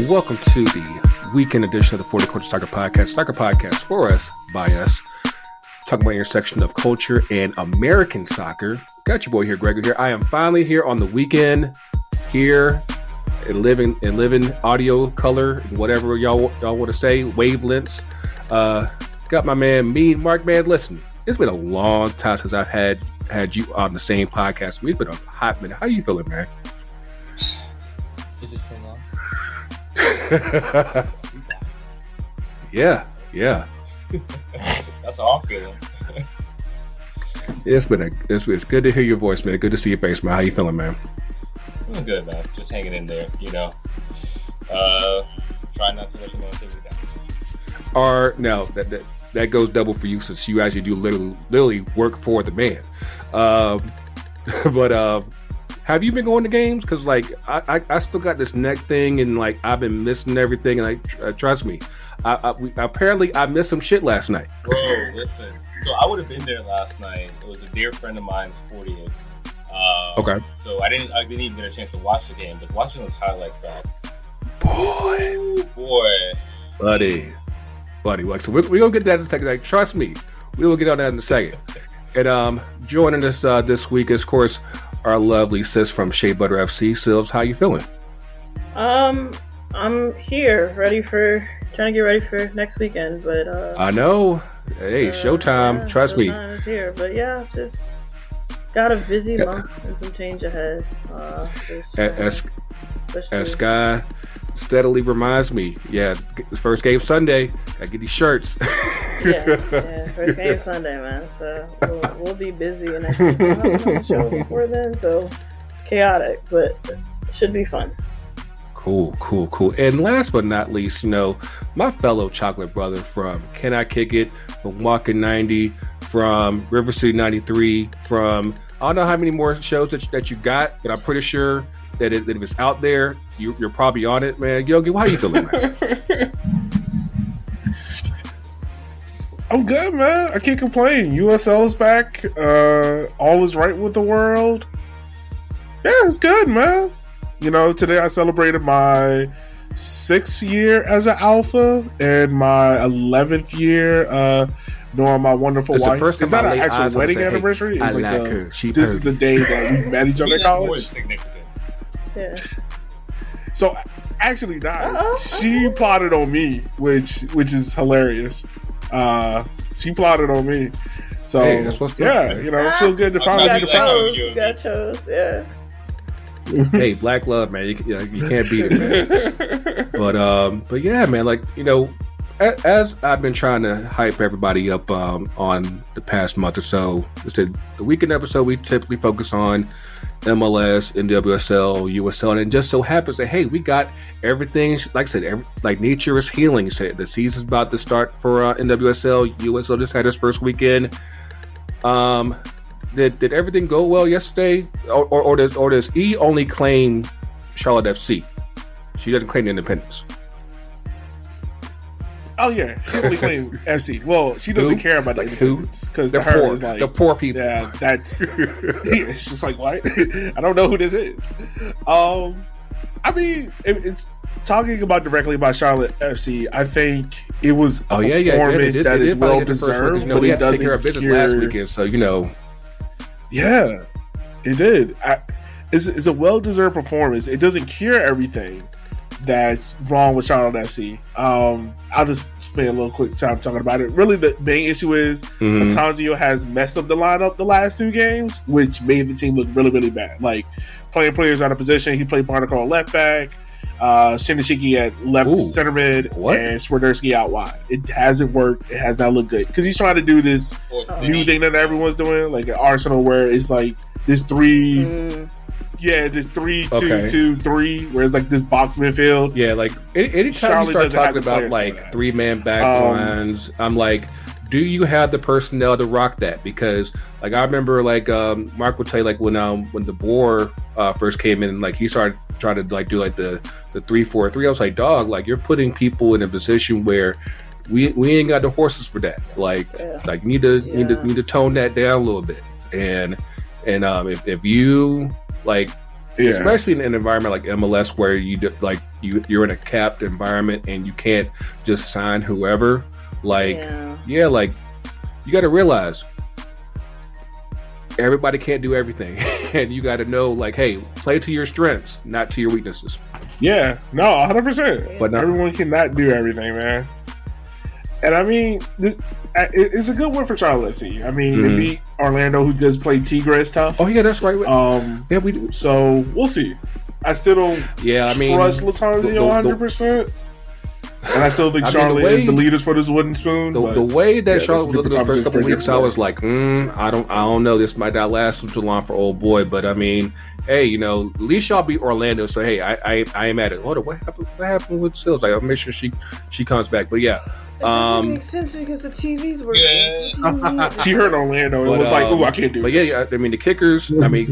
Welcome to the weekend edition of the 40 Culture Soccer Podcast. Soccer podcast for us, by us. Talking about intersection of culture and American soccer. Got your boy here, Gregor here. I am finally here on the weekend, here in living audio color, whatever y'all want to say, wavelengths. Got my man, Mean Mark. Man, listen, it's been a long time since I've had you on the same podcast. We've been a hot minute. How you feeling, man? Is it so long? Yeah. That's how I'm feeling. It's good to hear your voice, man. Good to see your face, man. How you feeling, man? Feeling good, man. Just hanging in there, you know. Trying not to let the man take me down. Now that goes double for you since you actually do literally work for the man. But have you been going to games? Because like I still got this neck thing, and like I've been missing everything. And like trust me, apparently I missed some shit last night. Bro, listen. So I would have been there last night. It was a dear friend of mine's 40th. Okay. So I didn't even get a chance to watch the game, but watching those highlights back. Boy. Buddy. Like, so we're gonna get that in a second. Like, trust me, we will get on that in a second. And joining us this week is, of course, our lovely sis from Shea Butter FC. Silves, how you feeling? I'm here, trying to get ready for next weekend, but I know. Hey, showtime. Yeah, trust me. Showtime is here, but yeah, just got a busy month and some change ahead. As Sky steadily reminds me, first game Sunday. Gotta get these shirts. yeah, first game Sunday, man. So we'll be busy, and I think we'll have a show before then. So chaotic, but it should be fun. Cool. And last but not least, my fellow chocolate brother from Can I Kick It, from Walking 90, from River City 93, from I don't know how many more shows that you got, but I'm pretty sure that if it's out there, you're probably on it, man. Yogi, how you feeling, man? I'm good, man. I can't complain. USL is back. All is right with the world. Yeah, it's good, man. Today I celebrated my 6th year as an alpha and my 11th year knowing my wonderful wife. It's not an actual wedding anniversary. It's like this is the day that we met each other in college. Significant. Yeah. So actually, she plotted on me, which is hilarious. She plotted on me. So hey, that's what's it's still good to finally be the prize. You got chose, yeah. Hey, black love, man. You can't beat it, man. But yeah, man. Like as I've been trying to hype everybody up on the past month or so, the weekend episode we typically focus on MLS, NWSL, USL, and it just so happens that hey, we got everything. Like I said, like nature is healing. You said the season's about to start for NWSL. USL just had its first weekend. Did everything go well yesterday, or does E only claim Charlotte FC? She doesn't claim the Independence. Oh yeah, she only claims FC. Well, she doesn't care about the Independence because they're her poor. is like the poor people. Yeah, that's. It's just like what? I don't know who this is. I mean, it's talking about directly about Charlotte FC. I think it was a performance that is well deserved, but it doesn't take care of business last weekend. So yeah, it did. It's a well deserved performance. It doesn't cure everything that's wrong with Charlotte FC. I'll just spend a little quick time talking about it. Really, the main issue is Antonio has messed up the lineup the last 2 games, which made the team look really, really bad. Like playing players out of position. He played Barnacle at left back, Shinashiki at left center mid, and Swiderski out wide. It hasn't worked. It has not looked good because he's trying to do this new thing that everyone's doing, like at Arsenal, where it's like this 3. Yeah, this 3-2-2-3, where it's like this box midfield. Yeah, like anytime you start talking about like 3-man back lines, I'm like, do you have the personnel to rock that? Because like I remember, like Mark would tell you, like when the Boer first came in, and like he started trying to like do like the 3-4-3. I was like, dog, like you're putting people in a position where we ain't got the horses for that. Like need to tone that down a little bit. And if you like especially in an environment like MLS where you're in a capped environment and you can't just sign whoever. Like, like you got to realize everybody can't do everything, and you got to know, like, hey, play to your strengths, not to your weaknesses. Yeah, no, 100%. But everyone cannot do everything, man. And I mean, it's a good win for Charlotte FC. I mean, they beat Orlando, who just played Tigres tough. Oh yeah, that's right. Yeah, we do. So we'll see. I still don't. Trust Latanzio 100%. And I still think Charlotte is the leaders for this wooden spoon. The way that Charlotte was looking the first couple of weeks, I was like, I don't know. This might not last too long for old boy. But I mean, hey, at least y'all beat Orlando. So hey, I am at it. Hold on, what happened with Sills? Like, I'll make sure she comes back. But yeah. It doesn't make sense because the TVs were. Yeah. She heard Orlando. It was like, I can't do this. But yeah, I mean, the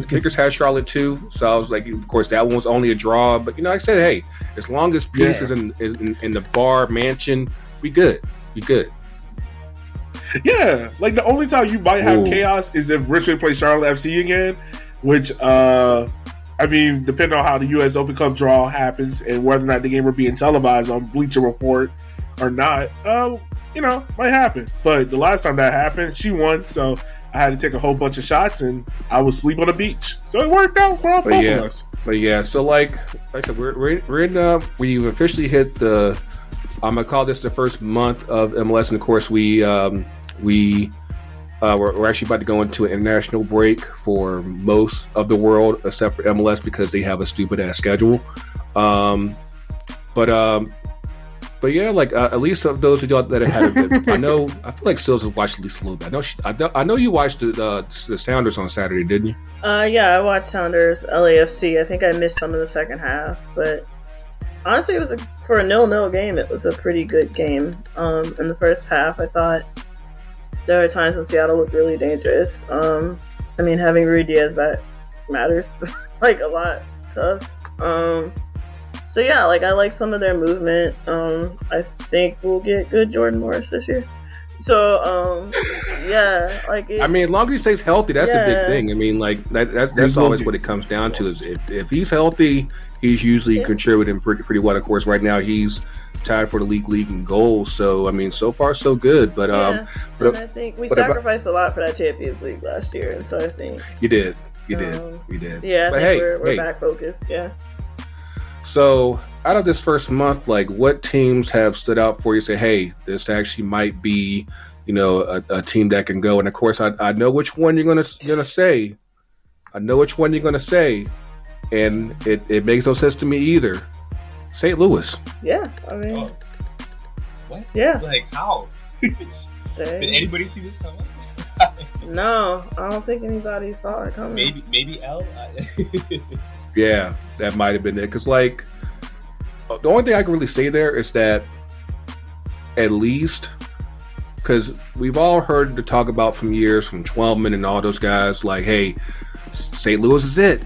Kickers had Charlotte too. So I was like, of course, that one was only a draw. But I said, hey, as long as peace is in the bar mansion, we good. We good. Yeah, like the only time you might have chaos is if Richmond plays Charlotte FC again, which I mean, depending on how the U.S. Open Cup draw happens and whether or not the game will being televised on Bleacher Report or not, might happen. But the last time that happened, she won, so I had to take a whole bunch of shots, and I was asleep on the beach. So it worked out for both of us. But yeah, so like I said, we're in. We've officially hit the. I'm gonna call this the first month of MLS, and of course we're actually about to go into an international break for most of the world, except for MLS because they have a stupid ass schedule. But yeah, like at least of those of y'all that have had it, I feel like Sills has watched at least a little bit. I know you watched the Sounders on Saturday, didn't you? Yeah, I watched Sounders LAFC. I think I missed some of the second half, but honestly, it was for a 0-0 game. It was a pretty good game. In the first half, I thought there were times when Seattle looked really dangerous. I mean, having Rui Diaz back matters like a lot to us. So yeah, like I like some of their movement. I think we'll get good Jordan Morris this year. So yeah, like I mean, as long as he stays healthy, that's the big thing. I mean, like that's always what it comes down to. Is if he's healthy, he's usually contributing pretty well. Of course, right now he's tied for the league in goals. So I mean, so far so good. But and I think we sacrificed a lot for that Champions League last year, and so I think you did. You did. Yeah, I think we're back focused. Yeah. So, out of this first month, like, what teams have stood out for you? Say, hey, this actually might be, a team that can go. And of course, I know which one you're gonna say. I know which one you're gonna say, and it makes no sense to me either. St. Louis. Yeah, I mean, what? Yeah, like how? Did anybody see this coming? No, I don't think anybody saw it coming. Maybe L. Yeah, that might have been it. Because, like, the only thing I can really say there is that at least, because we've all heard the talk about from years from Twelman and all those guys, like, hey, St. Louis is it.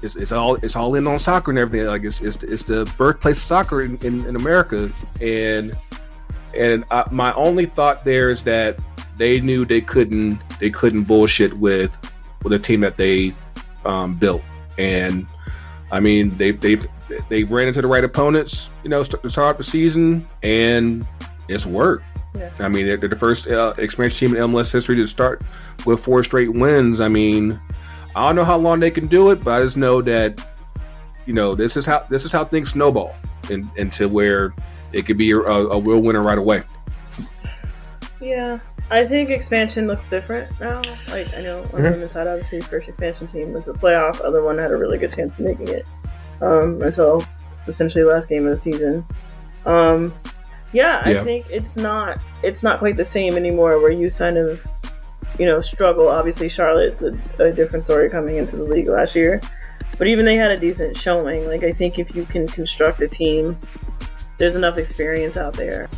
It's all in on soccer and everything. Like, it's the birthplace of soccer in America. And my only thought there is that they knew they couldn't bullshit with a team that they built. And I mean, they ran into the right opponents, to start the season, and it's worked. Yeah. I mean, they're the first expansion team in MLS history to start with 4 straight wins. I mean, I don't know how long they can do it, but I just know that this is how things snowball into where it could be a real winner right away. Yeah. I think expansion looks different now. Like, I know on the women's side, obviously, first expansion team went to the playoffs. Other one had a really good chance of making it until essentially the last game of the season. I think it's not quite the same anymore. Where you kind of, struggle. Obviously, Charlotte's a different story coming into the league last year, but even they had a decent showing. Like, I think if you can construct a team, there's enough experience out there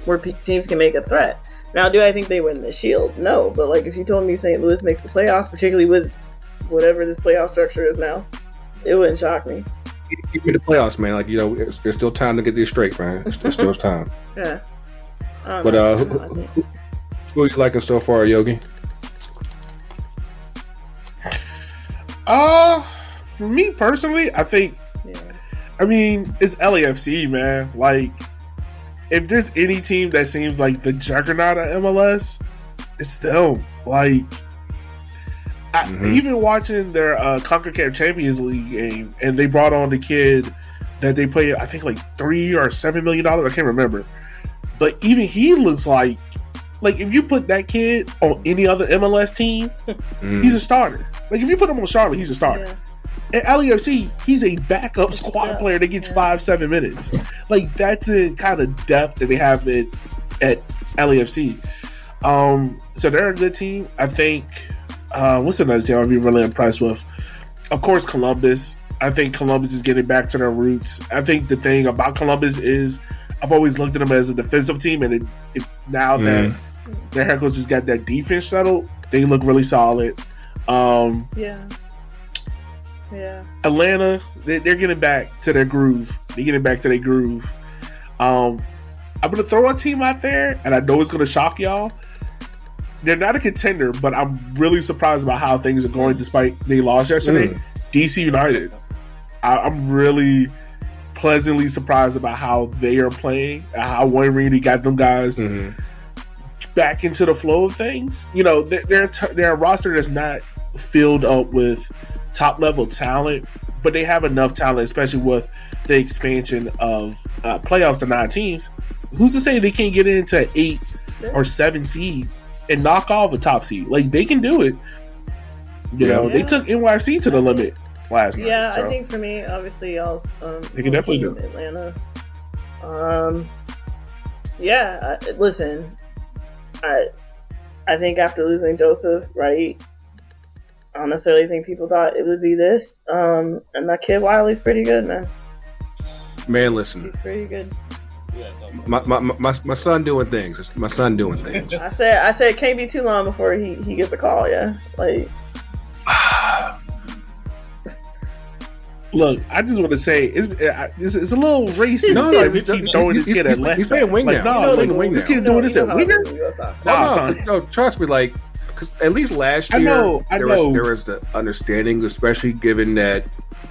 where teams can make a threat. Now, do I think they win the Shield? No, but like if you told me St. Louis makes the playoffs, particularly with whatever this playoff structure is now, it wouldn't shock me. Give me the playoffs, man. Like, there's still time to get this straight, man. There's still time. Yeah. But who are you liking so far, Yogi? for me personally, I think. Yeah. I mean, it's LAFC, man. Like, if there's any team that seems like the juggernaut of MLS, it's them. Like, even watching their CONCACAF Champions League game, and they brought on the kid that they paid, I think, like $3 or $7 million. I can't remember. But even he looks like if you put that kid on any other MLS team, he's a starter. Like, if you put him on Charlotte, he's a starter. Yeah. At LAFC, he's a backup squad player that gets 5-7 minutes. Like, that's the kind of depth that they have at LAFC. So they're a good team. I think, what's another team I'd be really impressed with? Of course, Columbus. I think Columbus is getting back to their roots. I think the thing about Columbus is I've always looked at them as a defensive team, and now that their head coach has got that defense settled, they look really solid. Atlanta, they're getting back to their groove. They're getting back to their groove. I'm going to throw a team out there, and I know it's going to shock y'all. They're not a contender, but I'm really surprised about how things are going despite they lost yesterday. DC United. I'm really pleasantly surprised about how they are playing, how Wayne Rooney got them guys back into the flow of things. You know, they're a roster that's not filled up with top-level talent, but they have enough talent, especially with the expansion of playoffs to 9 teams. Who's to say they can't get into 8 or 7 seed and knock off a top seed? Like, they can do it. You know, they took NYC to the limit last night. Yeah, so. I think for me, obviously, y'all's they can definitely do it. Atlanta. Listen, I think after losing Joseph, right? I don't necessarily think people thought it would be this. And that kid Wiley's pretty good, man. Man, listen. He's pretty good. My son doing things. My son doing things. I said it can't be too long before he gets a call, yeah. Like, look, I just want to say it's a little racist. No, we keep throwing this kid at left. He's playing wing now. No, this kid's doing this at winger. No, trust me. Like, 'cause at least last year, there was the understanding, especially given that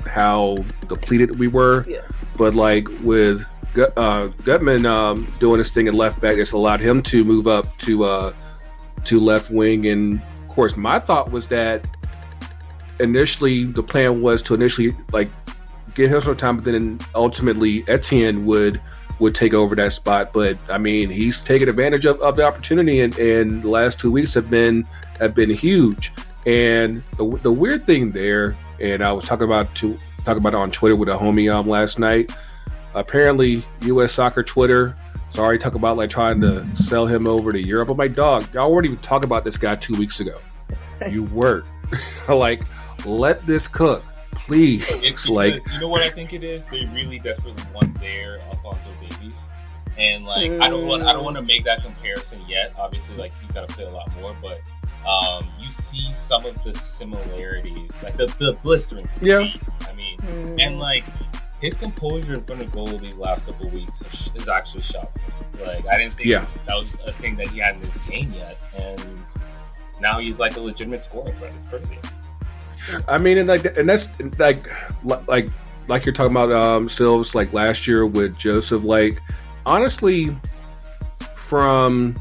how depleted we were. Yeah. But like with Gutman doing his thing at left back, it's allowed him to move up to left wing. And of course, my thought was that initially the plan was to like get him some time, but then ultimately Etienne would take over that spot. But I mean, he's taken advantage of the opportunity, and the last 2 weeks have been huge. And the weird thing there, and I was talking about it on Twitter with a homie last night. Apparently, U.S. Soccer Twitter is already talking about like trying to sell him over to Europe. I'm like, dog, y'all weren't even talking about this guy 2 weeks ago. You weren't. Like, let this cook, please. It's like, you know what I think it is? They really desperately want their Alphonso Davies, and like I don't want to make that comparison yet. Obviously, like he's got to play a lot more, but you see some of the similarities, like the blistering speed. I mean, and like his composure in front of goal these last couple of weeks is actually shocking. Like I didn't think that was a thing that he had in his game yet, and now he's like a legitimate scoring threat. It's crazy. I mean, and that's like you're talking about Silves, like last year with Joseph. Like, honestly, from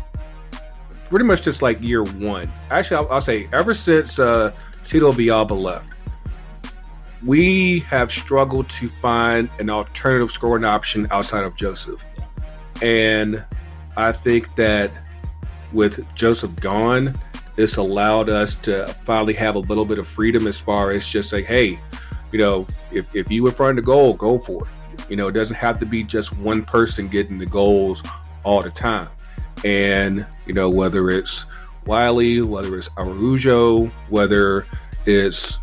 pretty much just like year one. Actually, I'll say ever since Tito Villalba left, we have struggled to find an alternative scoring option outside of Joseph. And I think that with Joseph gone, it's allowed us to finally have a little bit of freedom as far as just like, hey, you know, if you in front of the goal, go for it. You know, it doesn't have to be just one person getting the goals all the time. And, you know, whether it's Wiley, whether it's Araujo, whether it's,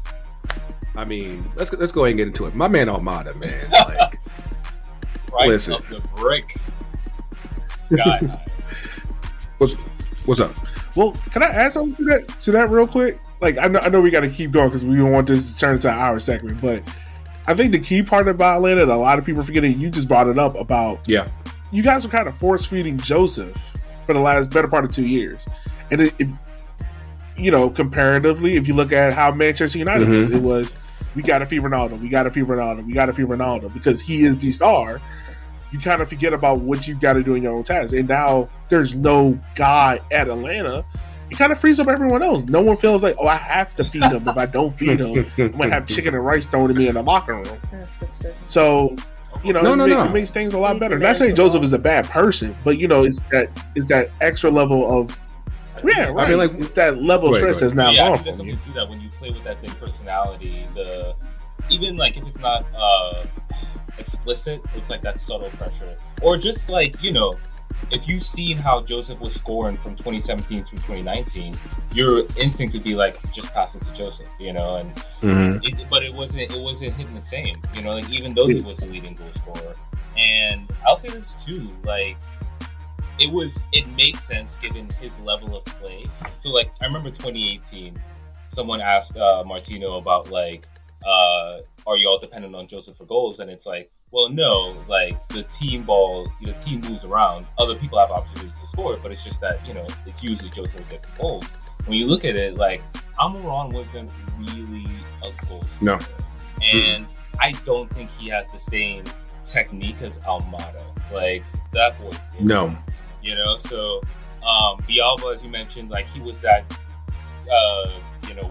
I mean, let's go ahead and get into it. My man Almada, man. Like, Price of the brick. Sky high. What's up? Well, can I add something to that real quick? Like, I know we got to keep going because we don't want this to turn into an hour segment, but I think the key part about Atlanta that a lot of people are forgetting, you just brought it up about, you guys were kind of force feeding Joseph for the last better part of 2 years, and if you know, comparatively, if you look at how Manchester United is, it was we got to feed Ronaldo, we got to feed Ronaldo, we got to feed Ronaldo because he is the star. You kind of forget about what you got to do in your own tasks. And now there's no guy at Atlanta. It kind of frees up everyone else. No one feels like, oh, I have to feed him. If I don't feed him, I'm going to have chicken and rice thrown to me in the locker room. So, it makes things a lot better. Not saying Joseph is a bad person, but, it's that extra level of, yeah, right. I mean, it's that level of stress that's not wrong. There's something to that when you play with that thing, personality, even like if it's not explicit, it's like that subtle pressure. Or just like, if you've seen how Joseph was scoring from 2017 through 2019, your instinct would be like, just pass it to Joseph, and but it wasn't hitting the same, like even though he was the leading goal scorer. And I'll say this too, like it made sense given his level of play. So like I remember 2018, someone asked Martino about like, are you all dependent on Joseph for goals? And it's like, well, no, like the team moves around. Other people have opportunities to score, but it's just that, it's usually Joseph that gets the goals. When you look at it, like Almiron wasn't really a goal scorer. No. And I don't think he has the same technique as Almada. Like that boy. No. So Villalba, as you mentioned, like he was that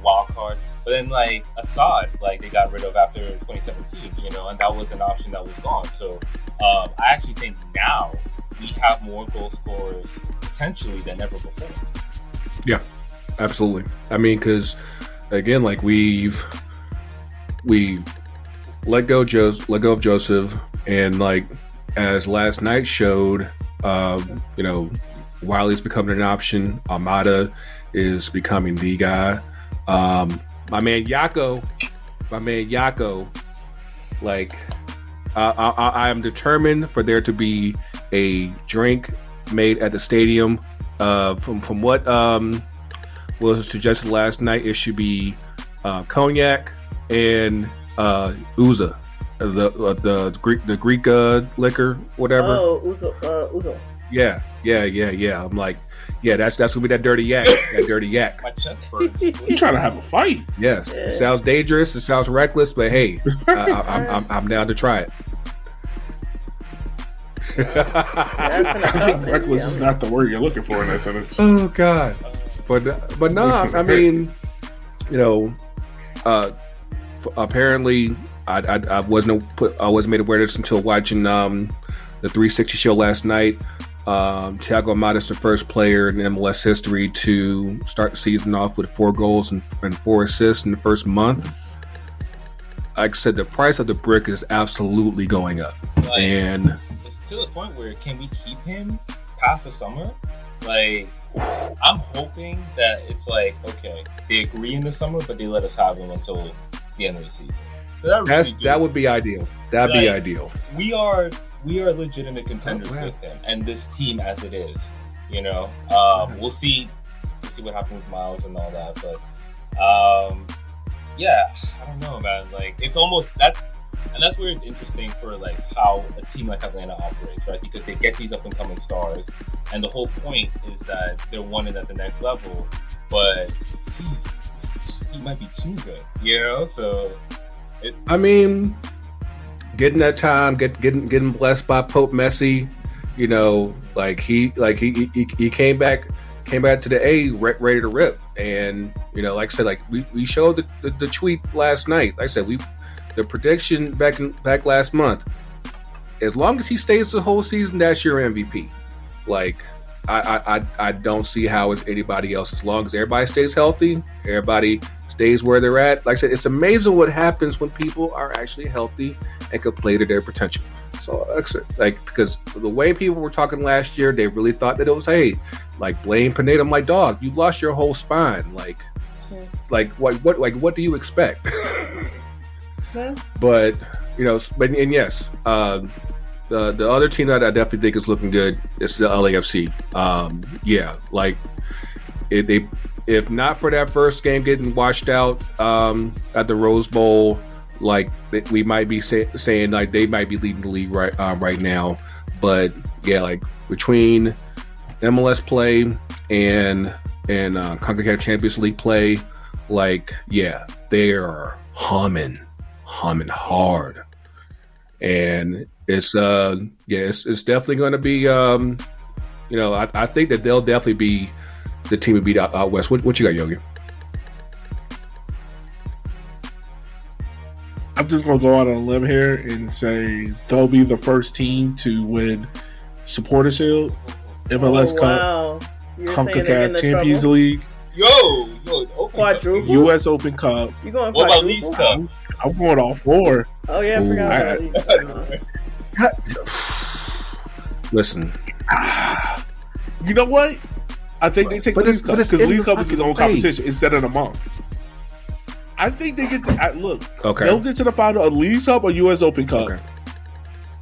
wild card. But then, like, Assad, like, they got rid of after 2017, and that was an option that was gone. So, I actually think now we have more goal scorers potentially than ever before. Yeah, absolutely. I mean, because, again, like, we've let go of Joseph, and, like, as last night showed, Wiley's becoming an option. Almada is becoming the guy. My man Yako, like I am determined for there to be a drink made at the stadium. From what was suggested last night, it should be cognac and ouzo, the Greek liquor, whatever. Oh, ouzo. Yeah. I'm like, yeah, that's gonna be that dirty yak. That dirty yak. My chest burns. You trying to have a fight? Yes. Yeah. It sounds dangerous. It sounds reckless, but hey, I'm down to try it. I think reckless is not the word you're looking for in that sentence. Oh God, but no, I mean, apparently I wasn't made aware of this until watching the 360 show last night. Thiago Almada is the first player in MLS history to start the season off with 4 goals and 4 assists in the first month. Like I said, the price of the brick is absolutely going up, and it's to the point where can we keep him past the summer? Like, I'm hoping that it's like, okay, they agree in the summer, but they let us have him until the end of the season. That would be ideal. That'd be ideal. We are legitimate contenders with him, and this team as it is. We'll see what happens with Miles and all that, but yeah, I don't know, man. Like, it's almost that's where it's interesting for like how a team like Atlanta operates, right? Because they get these up and coming stars, and the whole point is that they're wanted at the next level, but he might be too good, So, I mean, getting that time, getting blessed by Pope Messi, like he came back to the A ready to rip, and like I said, like we showed the tweet last night. Like I said, the prediction back last month. As long as he stays the whole season, that's your MVP. Like I don't see how it's anybody else. As long as everybody stays healthy, everybody stays where they're at. Like I said, it's amazing what happens when people are actually healthy and can play to their potential. So, like, because the way people were talking last year, they really thought that it was, hey, like Blaine Pineda. I'm like, dog, you lost your whole spine. What do you expect? Yeah. But yes, the other team that I definitely think is looking good is the LAFC. Yeah, like if not for that first game getting washed out at the Rose Bowl, like we might be saying like they might be leading the league right now. But yeah, like between MLS play and CONCACAF Champions League play, like yeah, they are humming. humming hard. And it's definitely going to be, I think that they'll definitely be the team to beat out West. What you got, Yogi? I'm just going to go out on a limb here and say they'll be the first team to win Supporter Shield, MLS Cup, CONCACAF Champions League. Quadruple? U.S. Open Cup. You going what about Leagues Cup? I'm going all 4. Oh, yeah, I forgot about Leagues Cup. Listen. You know what? I think they take the Leagues Cup because League Cup is its own competition instead of a month. I think they get to look. Okay. They'll get to the final of League Cup or U.S. Open Cup,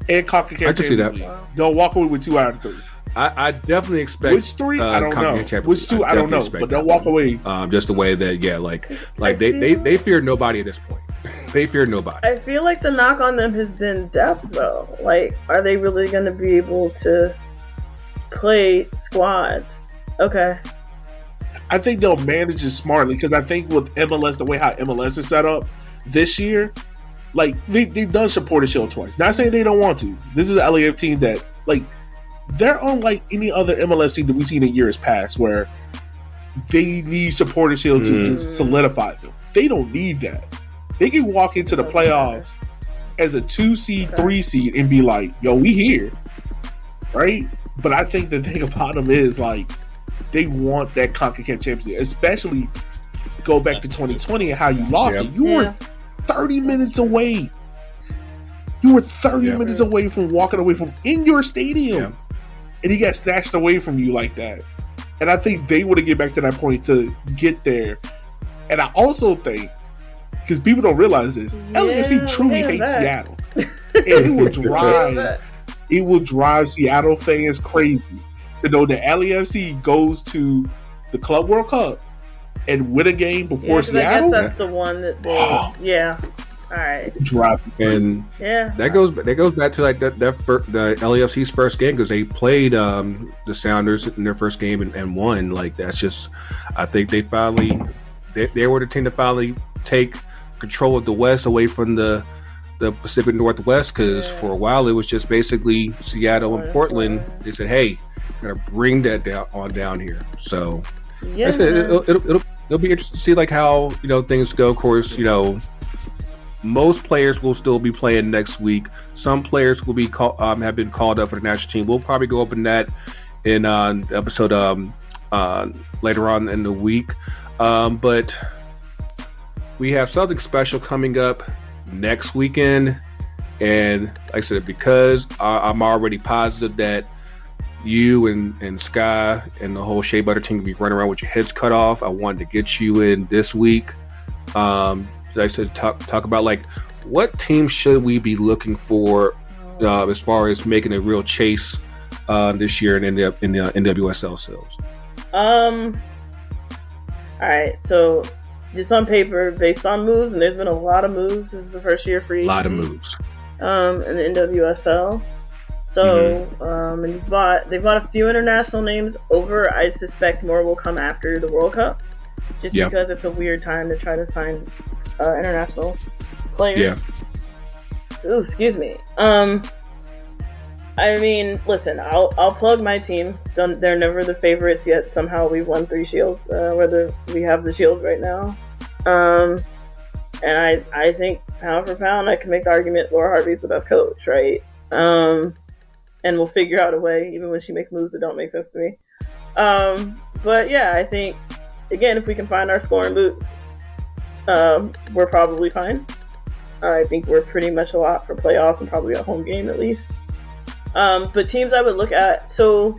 and CONCACAF I can see that. League. They'll walk away with 2 out of 3. I definitely expect which 3. I don't know. Which 2 I don't know. But they'll walk away. Just the way that they fear nobody at this point. They fear nobody. I feel like the knock on them has been depth, though. Like, are they really going to be able to play squads? Okay. I think they'll manage it smartly because I think with MLS, the way how MLS is set up this year, like they've done Supporter Shield twice. Not saying they don't want to. This is an LAF team that they're unlike any other MLS team that we've seen in years past where they need Supporter Shield to just solidify them. They don't need that. They can walk into the playoffs as a 2 seed, 3 seed and be like, yo, we here. Right? But I think the thing about them is they want that CONCACAF championship, especially go back to 2020 and how you lost it. You were 30 minutes away. You were 30 minutes away from walking away from in your stadium. And he got snatched away from you like that. And I think they want to get back to that point to get there. And I also think, because people don't realize this, LAFC truly hates Seattle. And it will drive Seattle fans crazy to know that LAFC goes to the Club World Cup and win a game before Seattle. I guess that's the one that they, all right. Drop and that goes back to the LAFC's first game because they played the Sounders in their first game and won. Like that's just, I think they finally they were the team to finally take control of the West away from the Pacific Northwest because for a while it was just basically Seattle and Portland. They said, hey, we're gonna bring that down here. So I said, it'll be interesting to see how things go. Of course, most players will still be playing next week. Some players will be have been called up for the national team. We'll probably go up in that in the episode later on in the week. But we have something special coming up next weekend, and like I said, because I'm already positive that you and Sky and the whole Shea Butter team will be running around with your heads cut off. I wanted to get you in this week. Like I said, talk about what team should we be looking for as far as making a real chase this year in the NWSL sales. All right, so just on paper, based on moves, and there's been a lot of moves. This is the first year for agency. A lot of moves. In the NWSL. So, and they bought a few international names over. I suspect more will come after the World Cup, just because it's a weird time to try to sign international players. Yeah. Ooh, excuse me. I mean, listen, I'll plug my team. They're never the favorites yet. Somehow we've won 3 shields, whether we have the shield right now. And I think pound for pound, I can make the argument Laura Harvey's the best coach, right? And we'll figure out a way, even when she makes moves that don't make sense to me. But yeah, I think, again, if we can find our scoring boots, we're probably fine. I think we're pretty much a lot for playoffs and probably a home game at least. But teams I would look at, so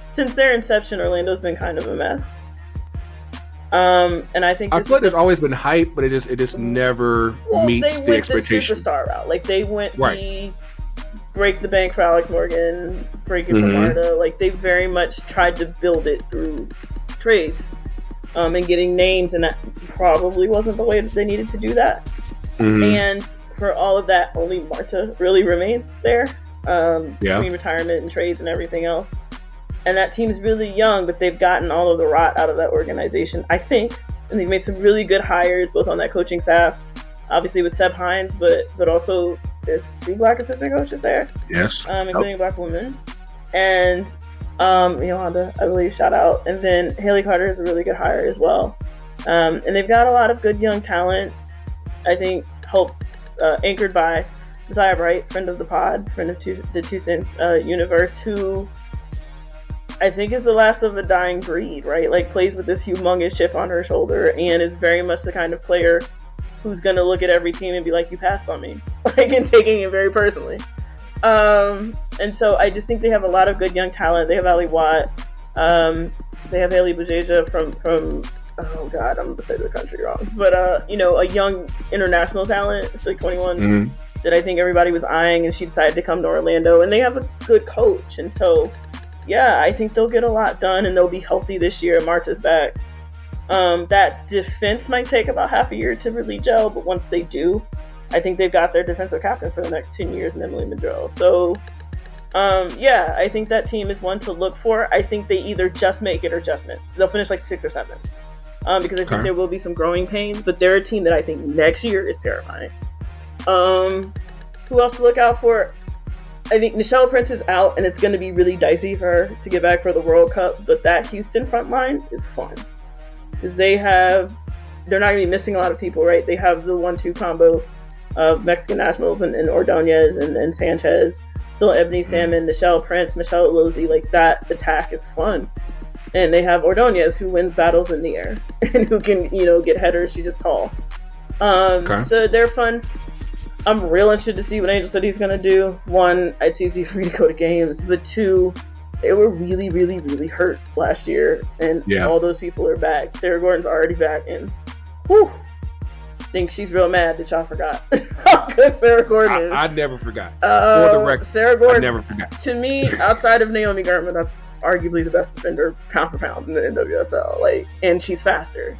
since their inception, Orlando's been kind of a mess. And I think I feel like there's always been hype, but it just never meets the expectation. The superstar route, they went the break the bank for Alex Morgan, break it for Marta. They very much tried to build it through trades, and getting names, and that probably wasn't the way that they needed to do that. And for all of that, only Marta really remains there. Between retirement and trades and everything else. And that team's really young, but they've gotten all of the rot out of that organization, I think. And they've made some really good hires, both on that coaching staff obviously with Seb Hines, but also there's 2 black assistant coaches there. Yes. Including a black woman. And Yolanda, I believe, shout out. And then Haley Carter is a really good hire as well. And they've got a lot of good young talent. I think anchored by Messiah Bright, friend of the pod, friend of the Two Cents universe, who I think is the last of a dying breed, right? Like, plays with this humongous chip on her shoulder and is very much the kind of player who's going to look at every team and be like, you passed on me, like, and taking it very personally. And so I just think they have a lot of good young talent. They have Ali Watt. They have Haley Bujeja from oh God, I'm going to say the country wrong. But, a young international talent. She's like 21 that I think everybody was eyeing, and she decided to come to Orlando. And they have a good coach. And so, yeah, I think they'll get a lot done, and they'll be healthy this year. Marta's back. That defense might take about half a year to really gel, but once they do, I think they've got their defensive captain for the next 10 years in Emily Madrill. So, I think that team is one to look for. I think they either just make it or just miss. They'll finish like 6 or 7. Because I think there will be some growing pains, but they're a team that I think next year is terrifying. Who else to look out for? I think Nichelle Prince is out, and it's going to be really dicey for her to get back for the World Cup, but that Houston front line is fun. Because they're not going to be missing a lot of people, right? They have the 1-2 combo of Mexican nationals and Ordonez and Sanchez. Still Ebony Salmon, Nichelle Prince, Michelle Elozy. Like, that attack is fun. And they have Ordonez, who wins battles in the air and who can, get headers. She's just tall. So they're fun. I'm real interested to see what Angel City's going to do. 1, it's easy for me to go to games. But 2, they were really, really, really hurt last year. And all those people are back. Sarah Gordon's already back. And, I think she's real mad that y'all forgot how good Sarah Gordon is. I never forgot. For the record, Sarah Gordon, I never forgot. To me, outside of Naomi Gartman, that's arguably the best defender pound for pound in the NWSL. And she's faster.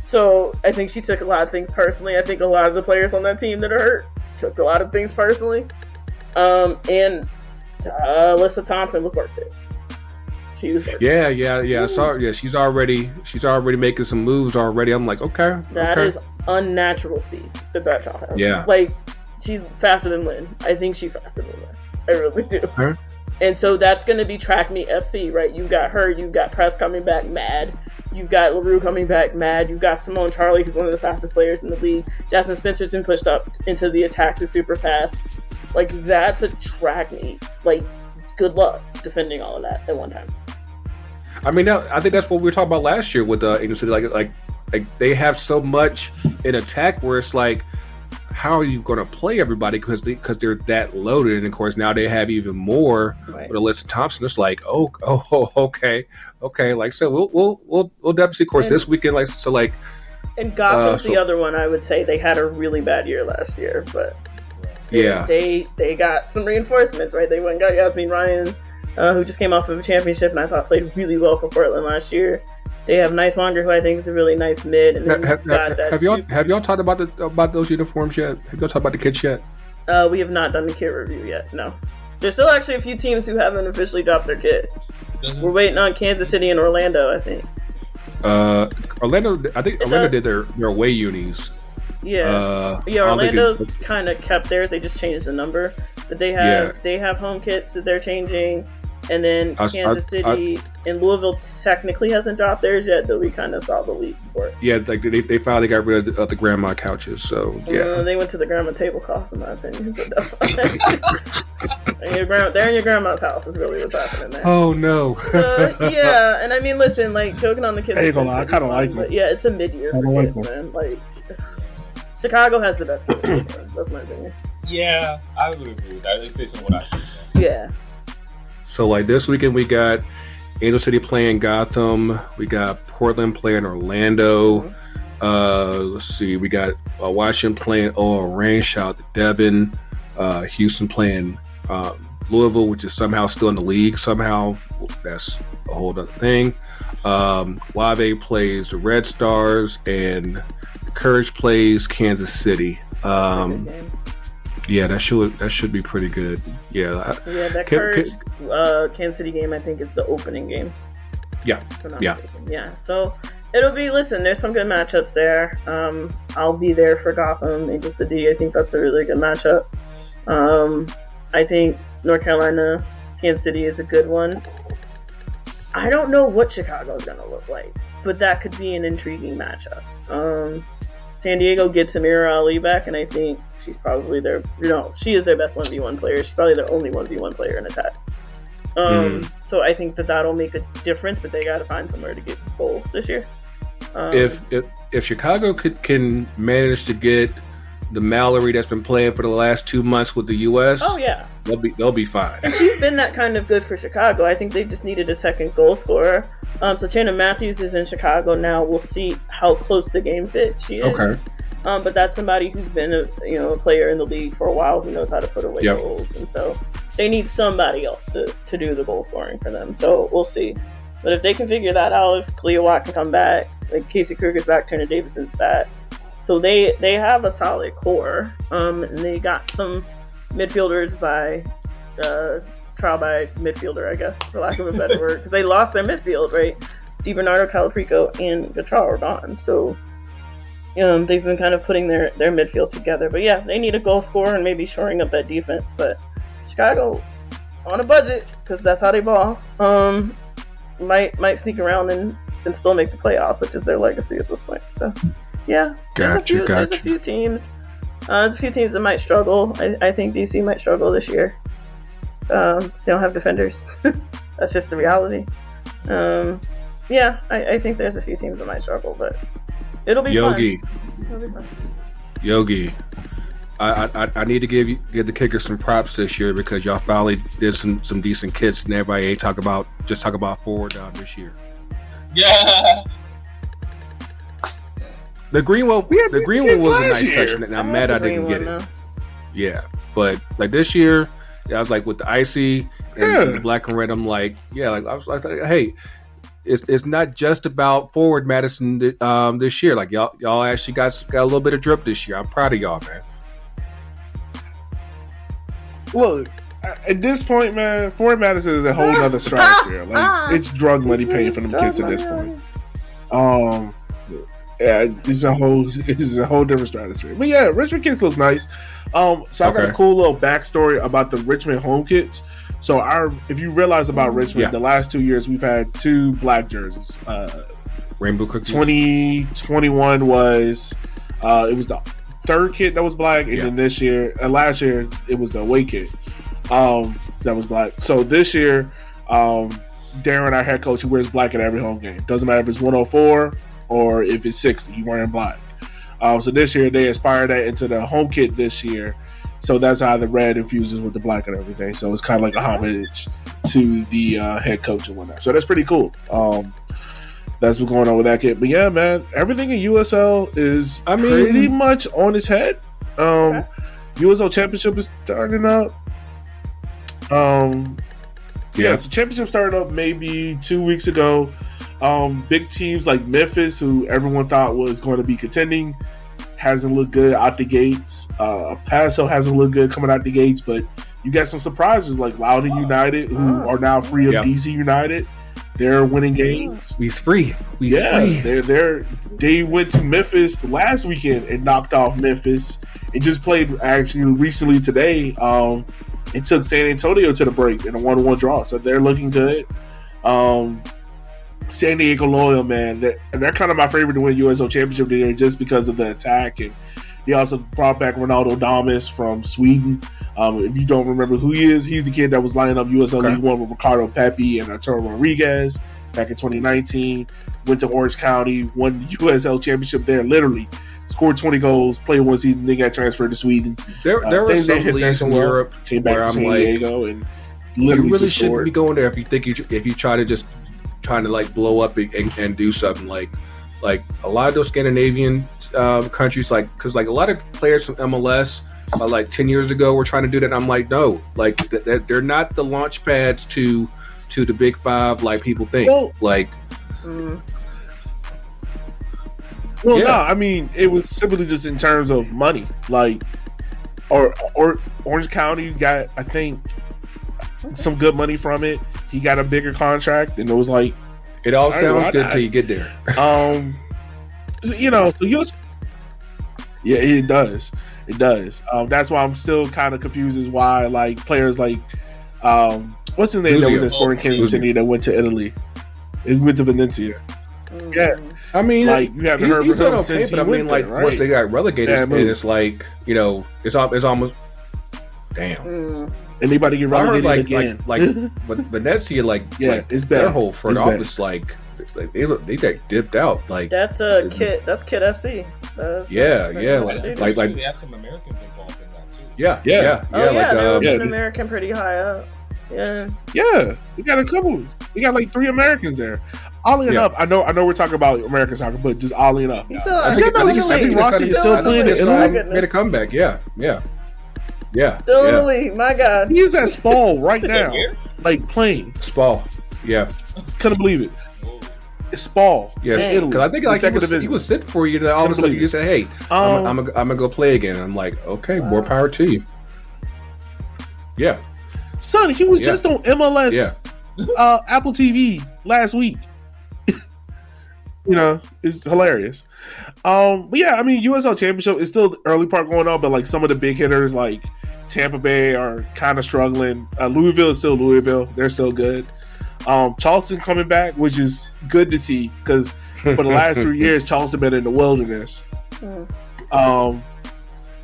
So I think she took a lot of things personally. I think a lot of the players on that team that are hurt took a lot of things personally. And Alyssa Thompson was worth it. She was worth it. Yeah. So she's already making some moves already. I'm like, okay. That is unnatural speed that child has. Yeah. Like, she's faster than Lynn. I think she's faster than Lynn. I really do. Huh? And so that's going to be Track Me FC, right? You've got her. You've got Press coming back mad. You've got LaRue coming back mad. You've got Simone Charlie, who's one of the fastest players in the league. Jasmine Spencer's been pushed up into the attack, who's super fast. Like, that's a track meet. Like, good luck defending all of that at one time. I mean, I think that's what we were talking about last year with Angel City. Like they have so much in attack where it's like, how are you going to play everybody because they're that loaded? And of course now they have even more with Alyssa Thompson. It's like, okay. Like, so we'll definitely see. Of course, this weekend, And Gotham's the other one. I would say they had a really bad year last year, but they got some reinforcements, right? They went and got Yasmin Ryan, who just came off of a championship, and I thought played really well for Portland last year. They have Nice Wanger, who I think is a really nice mid. And then have y'all talked about those uniforms yet? Have y'all talked about the kits yet? We have not done the kit review yet. No, there's still actually a few teams who haven't officially dropped their kit. We're waiting on Kansas City and Orlando, I think. Orlando did their away unis. Orlando's kind of kept theirs. They just changed the number, but they have home kits that they're changing. And then Kansas City and Louisville technically hasn't dropped theirs yet, though we kind of saw the leak for it. Yeah, like they finally got rid of the grandma couches, so yeah. They went to the grandma tablecloths, in my opinion, but that's fine. They're in your grandma's house is really what's happening there. Oh, no. And I mean, listen, like, joking on the kids. I kind of like it. Yeah, it's a mid-year for kids, man. Like, Chicago has the best kids. That's my opinion. Yeah, I would agree with that, at least based on what I've seen. Yeah. So, like, this weekend we got Angel City playing Gotham. We got Portland playing Orlando. Let's see. We got Washington playing Orange. Shout out to Devin. Houston playing Louisville, which is somehow still in the league. Somehow. That's a whole other thing. Wave plays the Red Stars. And Courage plays Kansas City. Yeah, that should be pretty good. Yeah, that Courage Kansas City game, I think, is the opening game. Yeah. Yeah. So It'll be, listen, there's some good matchups there. I'll be there for Gotham, Angel City. I think that's a really good matchup. I think North Carolina, Kansas City is a good one. I don't know what Chicago's going to look like, but that could be an intriguing matchup. San Diego gets Amira Ali back, and I think she's probably she is their best 1v1 player. She's probably their only 1v1 player in attack. So I think that'll make a difference, but they got to find somewhere to get goals this year. If Chicago can manage to get the Mallory that's been playing for the last 2 months with the U.S., oh yeah, they'll be fine. And she's been that kind of good for Chicago. I think they just needed a second goal scorer. So Shannon Matthews is in Chicago now. We'll see how close the game fit she is. Okay. But that's somebody who's been a player in the league for a while who knows how to put away goals, and so they need somebody else to do the goal scoring for them. So we'll see. But if they can figure that out, if Cleo Watt can come back, like Casey Kruger's back, Turner Davidson's back, so they have a solid core, and they got some midfielders by trial by midfielder, I guess, for lack of a better word, because they lost their midfield, right? DiBernardo, Calaprico, and Gatral are gone, so they've been kind of putting their midfield together. But yeah, they need a goal scorer and maybe shoring up that defense. But Chicago, on a budget, because that's how they ball, might sneak around and still make the playoffs, which is their legacy at this point. So yeah, there's a few teams. There's a few teams that might struggle. I think DC might struggle this year. So they don't have defenders. That's just the reality. Yeah, I think there's a few teams that might struggle, but it'll be fun. It'll be fun. Yogi, I need to give the Kickers some props this year, because y'all finally did some decent kits, and everybody ain't talk about forward down this year. Yeah. The green one was a nice touch, and I'm mad I didn't get it. Now. Yeah, but like this year, I was like with the icy and the black and red. I'm like, I was like, hey, it's not just about forward Madison this year. Like y'all actually got a little bit of drip this year. I'm proud of y'all, man. Look, at this point, man, forward Madison is a whole other stratosphere. Like it's drug money paying for them kids at this point. Yeah, it's a whole different stratosphere. But yeah, Richmond kits look nice. So I got a cool little backstory about the Richmond home kits. So if you realize about Richmond, the last 2 years we've had 2 black jerseys. Rainbow cookies. 2021 was it was the third kit that was black, and then this year, last year it was the away kit that was black. So this year, Darren, our head coach, he wears black at every home game. Doesn't matter if it's 104 or if it's 60, he's wearing black. So this year they inspired that into the home kit this year. So that's how the red infuses with the black and everything. So it's kind of like a homage to the head coach and whatnot. So that's pretty cool. That's what's going on with that kit. But yeah, man, everything in USL is pretty much on its head. USL Championship is starting up. So Championship started up maybe 2 weeks ago. Big teams like Memphis, who everyone thought was going to be contending, hasn't looked good out the gates. Paso hasn't looked good coming out the gates, but you got some surprises like Loudoun United, who are now free of DC United. They're winning games. We's free. They went to Memphis last weekend and knocked off Memphis. It just played actually recently today. It took San Antonio to the break in a 1-1 draw, so they're looking good. San Diego Loyal, man, they're kind of my favorite to win USL Championship there just because of the attack. And he also brought back Ronaldo Damas from Sweden. If you don't remember who he is, he's the kid that was lining up USL League One with Ricardo Pepi and Arturo Rodriguez back in 2019. Went to Orange County, won the USL Championship there, literally. Scored 20 goals, played one season, then got transferred to Sweden. There were some leagues in Europe came back to San Diego and literally you really shouldn't be going there if you try to just trying to like blow up and do something like a lot of those Scandinavian countries, like because like a lot of players from MLS like 10 years ago were trying to do that. And I'm like, no, like they're not the launch pads to the big five like people think. No, I mean it was simply just in terms of money, like or Orange County got I think some good money from it. He got a bigger contract, and it was like It all sounds good until you get there. So USL. Yeah, it does. It does. That's why I'm still kind of confused as why like players like what's his name that was at Sporting Kansas City that went to Italy. It went to Valencia. Yeah. I mean, like you haven't heard from him since but I mean, like right? once they got relegated, and it's like it's almost damn. Anybody get relegated like, again? But Venezia, it's bad. Their whole front it's office, like they got dipped out. Like that's a kid. That's Kid FC. Like they have some Americans involved in that too. Yeah. There was an American pretty high up. Yeah. We got a couple. We got like 3 Americans there. Oddly enough, I know we're talking about American soccer, but just oddly enough, I think Rossi is still playing in Italy. Made a comeback. Yeah. Still in the league. My God, he's at Spal right now, like playing Spal. Yeah, couldn't believe it. It's Spal. Yes, because I think like he was sent for you. To all of a sudden you said, "Hey, I'm gonna go play again." And I'm like, "Okay, more power to you." Yeah, son, he was just on MLS, Apple TV last week. It's hilarious. But yeah, I mean, USL Championship is still the early part going on, but like some of the big hitters like Tampa Bay are kind of struggling. Louisville is still Louisville; they're still good. Charleston coming back, which is good to see because for the last 3 years, Charleston been in the wilderness.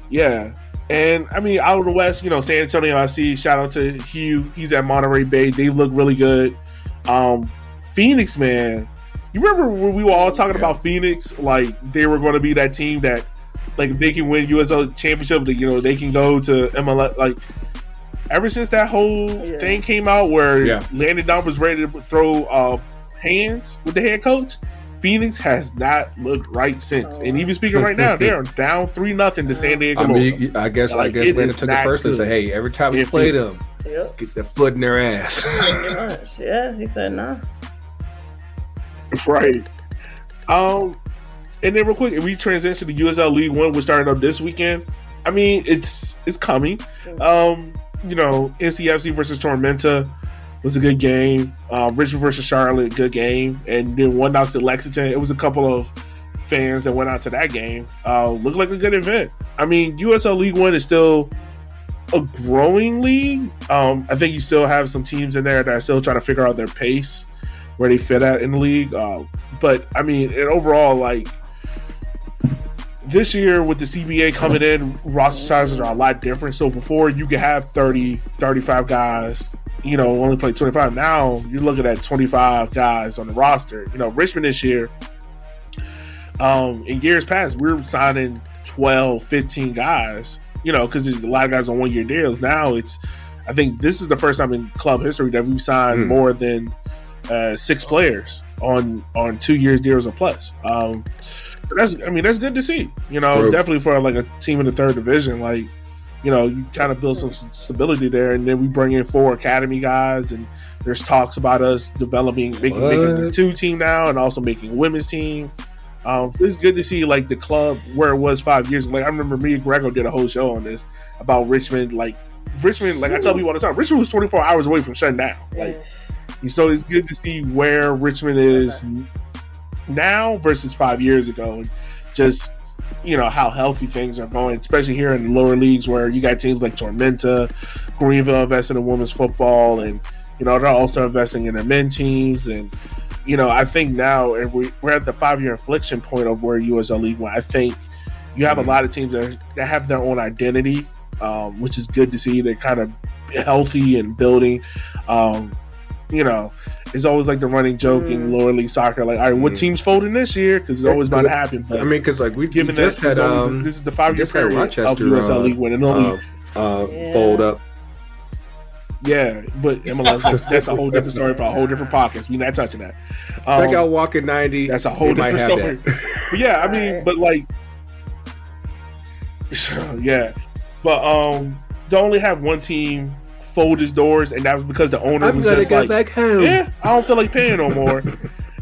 Yeah, and I mean, out of the West, San Antonio, I see. Shout out to Hugh; he's at Monterey Bay. They look really good. Phoenix, man. You remember when we were all talking about Phoenix, like they were going to be that team that, like, if they can win USL Championship, they can go to MLS. Like, ever since that whole thing came out where Landon Down was ready to throw hands with the head coach, Phoenix has not looked right since. And even speaking right now, they are down 3-0 to San Diego. I mean, I guess Landon took it personally and said, "Hey, every time we play them, get their foot in their ass." Yeah, he said no. Right. And then real quick, if we transition to USL League One, which started up this weekend, I mean, it's coming. NCFC versus Tormenta was a good game. Richmond versus Charlotte, good game. And then one out to Lexington. It was a couple of fans that went out to that game. Looked like a good event. I mean, USL League One is still a growing league. I think you still have some teams in there that are still trying to figure out their pace, where they fit at in the league. But I mean, and overall, like this year with the CBA coming in, roster sizes are a lot different. So before you could have 30, 35 guys, only play 25. Now you're looking at 25 guys on the roster. Richmond this year, in years past, we were signing 12, 15 guys, because there's a lot of guys on 1-year deals. Now I think this is the first time in club history that we've signed more than 6 players on 2 years deals or plus. That's good to see. Definitely for like a team in the 3rd division. Like, you kind of build some stability there, and then we bring in 4 academy guys, and there's talks about us making the 2 team now, and also making a women's team. So it's good to see like the club where it was 5 years ago. Like I remember me and Grego did a whole show on this about Richmond. Like I tell people all the time, Richmond was 24 hours away from shutting down. Like. So it's good to see where Richmond is now versus 5 years ago, and just how healthy things are going, especially here in the lower leagues where you got teams like Tormenta, Greenville investing in women's football, and they're also investing in their men teams, and I think now we're at the 5-year inflection point of where USL League One. I think you have a lot of teams that have their own identity, which is good to see. They're kind of healthy and building. It's always like the running joke in lower league soccer. Like, all right, what team's folding this year? Because it's always about to happen. But I mean, because like we just had this is the 5-year period of USL League One, and only fold up. Yeah, but MLS, that's a whole different story for a whole different podcast. We're not touching that. Check out Walking 90. That's a whole different story. But yeah, I mean, but like, yeah, but to only have one team fold his doors, and that was because the owner was just like, back home. Yeah, I don't feel like paying no more.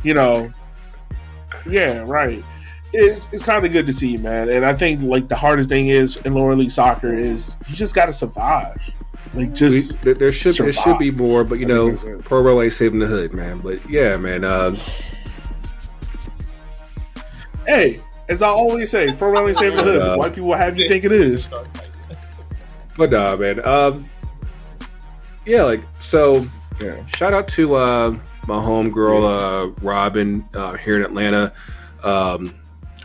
Yeah, right. It's kind of good to see, man. And I think like the hardest thing is in lower league soccer is you just got to survive. Like, just there should be more, but you know, pro rel ain't saving the hood, man. But yeah, man. Hey, as I always say, pro rel ain't saving the hood. White people have you think it is. But nah, man. Yeah, like so. Yeah. Shout out to my homegirl Robin here in Atlanta.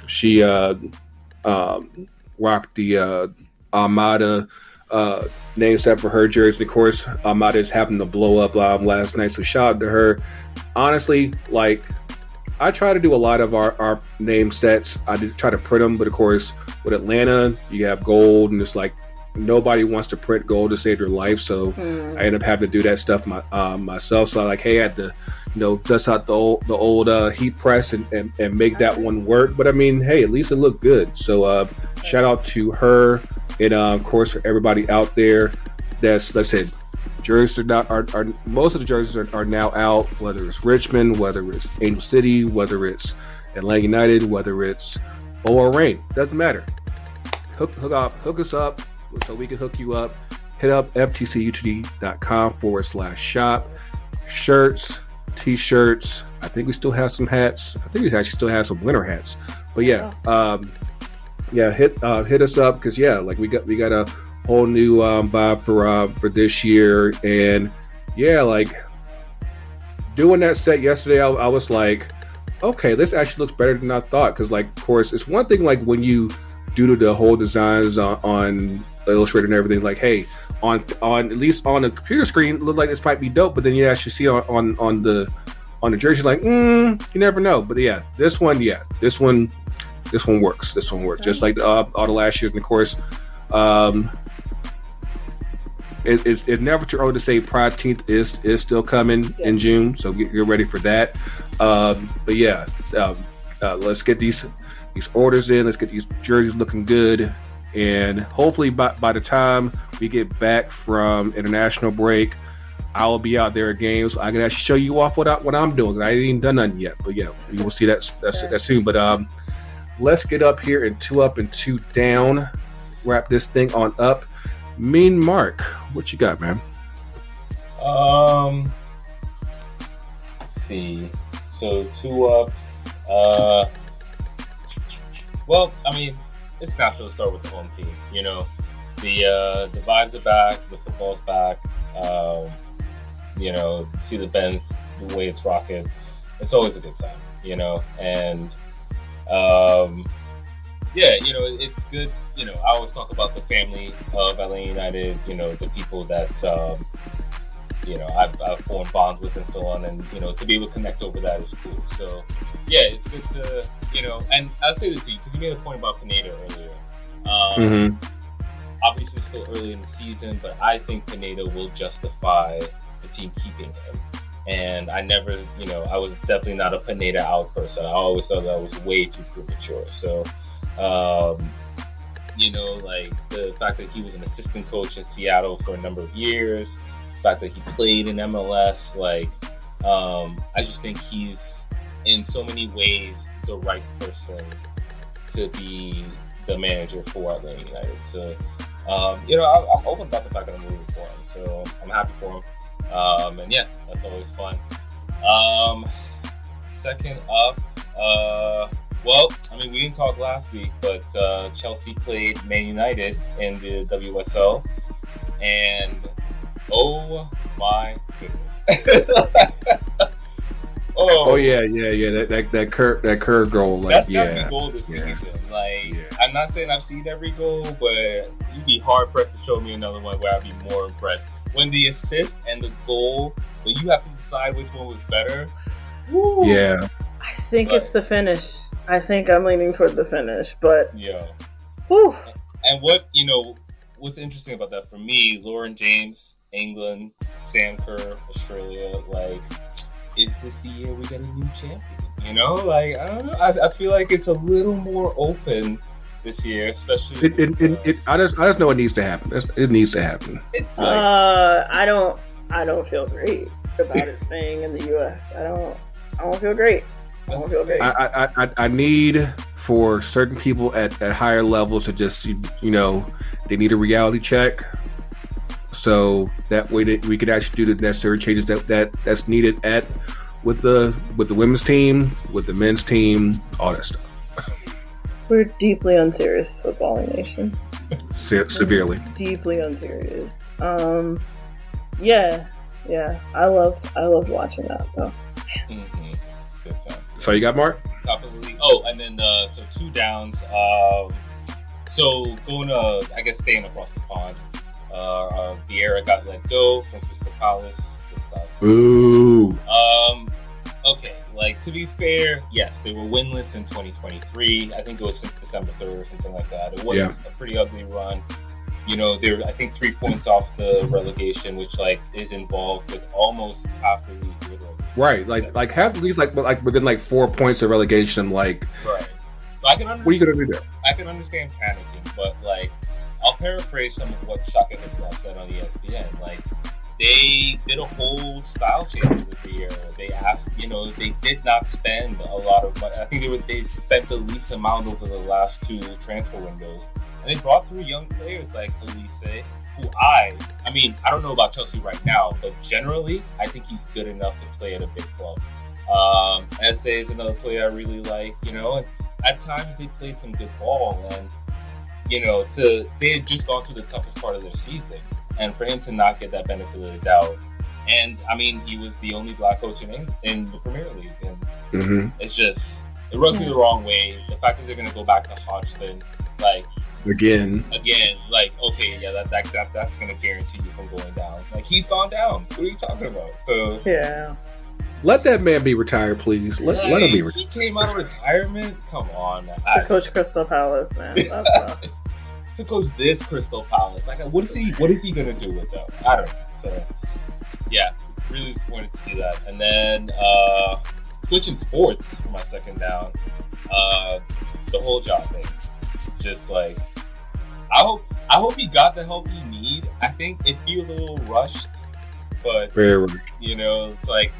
She rocked the Armada name set for her jersey. Of course, Armada is happening to blow up last night, so shout out to her. Honestly, like, I try to do a lot of our name sets. I do try to print them, but of course, with Atlanta, you have gold, and it's like nobody wants to print gold to save their life, so I end up having to do that stuff myself. So I like, hey, I had to, dust out the old heat press and make that one work. But I mean, hey, at least it looked good. So shout out to her, and of course for everybody out there. That's, let's say, jerseys are most of the jerseys are now out. Whether it's Richmond, whether it's Angel City, whether it's Atlanta United, whether it's OR Reign, doesn't matter. Hook us up so we can hook you up. Hit up ftcutd.com/shop. Shirts, t-shirts. I think we still have some hats. I think we actually still have some winter hats. But yeah, hit us up, because like we got a whole new vibe for this year. And yeah, like doing that set yesterday, I was like, okay, this actually looks better than I thought. Because like, of course, it's one thing like when you do the whole designs on Illustrator and everything, like, hey, on at least on a computer screen, it looked like this might be dope, but then you actually see on the jersey, like, you never know. But yeah, this one works. This one works just like all the last years. And of course, it's never too early to say Pride 10th is still coming in June, so get ready for that. But yeah, let's get these orders in. Let's get these jerseys looking good. And hopefully by the time we get back from international break, I'll be out there at games. I can actually show you off what I'm doing. I ain't even done nothing yet. But yeah, we will see that soon. But let's get up here and 2 up and 2 down. Wrap this thing on up. Mean Mark, what you got, man? Let's see. So 2 ups. Well, I mean, it's natural to start with the home team. The vibes are back, the football's back. See the Benz, the way it's rocking. It's always a good time, and it's good. I always talk about the family of Atlanta United. The people that I've formed bonds with and so on, and to be able to connect over that is cool. So yeah, it's good to and I'll say this to you because you made a point about Pineda earlier. Obviously, it's still early in the season, but I think Pineda will justify the team keeping him. And I never, I was definitely not a Pineda out person. I always thought that was way too premature. So, like the fact that he was an assistant coach in Seattle for a number of years, the fact that he played in MLS, I just think he's in so many ways the right person to be the manager for Atlanta United. So, I'm open about the fact that I'm rooting for him. So I'm happy for him. And yeah, that's always fun. Second up, we didn't talk last week, but Chelsea played Man United in the WSL, and oh my goodness. That curve goal, that's gotta be goal this season. I'm not saying I've seen every goal, but you'd be hard pressed to show me another one where I'd be more impressed. When the assist and the goal, when you have to decide which one was better. Woo. Yeah, I think it's the finish. I think I'm leaning toward the finish, but yeah. Whew. And what's interesting about that for me, Lauren James, England, Sam Kerr, Australia, is this the year we get a new champion? I don't know. I feel like it's a little more open this year, especially. I just know it needs to happen. It needs to happen. I don't feel great about it staying in the U.S. I don't feel great. I don't feel great. I need for certain people at higher levels to just they need a reality check. so that way that we could actually do the necessary changes that's needed with the women's team, with the men's team, all that stuff. We're deeply unserious footballing nation. Severely. Deeply unserious. Yeah. I loved watching that though. Mm-hmm. Good times. So you got Mark? Top of the league. Oh, and then so 2 downs. So going I guess staying across the pond. Vieira got let go from Crystal Palace this last week. Ooh. Okay, like to be fair, yes, they were winless in 2023. I think it was since December 3rd or something like that. It was a pretty ugly run. You know, they're I think 3 points off the relegation, which like is involved with almost half the league. Right, like half the league's like within like 4 points of relegation. Like, right. So I can understand. What are you gonna do there? I can understand panicking, but like I'll paraphrase some of what Shaka Islam said on ESPN. Like, they did a whole style change with Vieira. They asked, they did not spend a lot of money. I think they spent the least amount over the last 2 transfer windows. And they brought through young players like Elise, who I don't know about Chelsea right now, but generally, I think he's good enough to play at a big club. Eze is another player I really like, and at times they played some good ball, and they had just gone through the toughest part of their season, and for him to not get that benefit of the doubt, and he was the only black coach in the Premier League, and it's just it rubs me the wrong way. The fact that they're going to go back to Hodgson, like again, like okay, yeah, that's going to guarantee you from going down. Like he's gone down. What are you talking about? So yeah. Let that man be retired, please. Let him be retired. He came out of retirement? Come on, man. To coach Crystal Palace, man. To coach this Crystal Palace. Like, what is he gonna do with them? I don't know. So, yeah, really disappointed to see that. And then, switching sports for my second down, the whole job thing. Just like, I hope he got the help he need. I think it feels a little rushed, but, very rushed. It's like,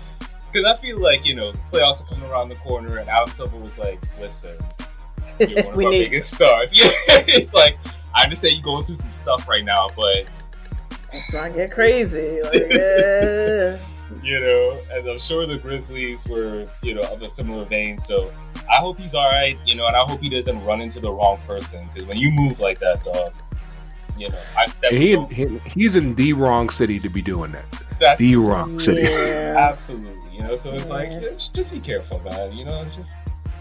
because I feel like, playoffs are coming around the corner, and Adam Silver was like, listen, you're one of our biggest stars. Yeah, it's like, I understand you're going through some stuff right now, but let's not get crazy. And I'm sure the Grizzlies were, of a similar vein, so I hope he's all right, and I hope he doesn't run into the wrong person, because when you move like that, dog, he's in the wrong city to be doing that. That's the wrong city. Yeah. Absolutely. So it's like, just be careful, man.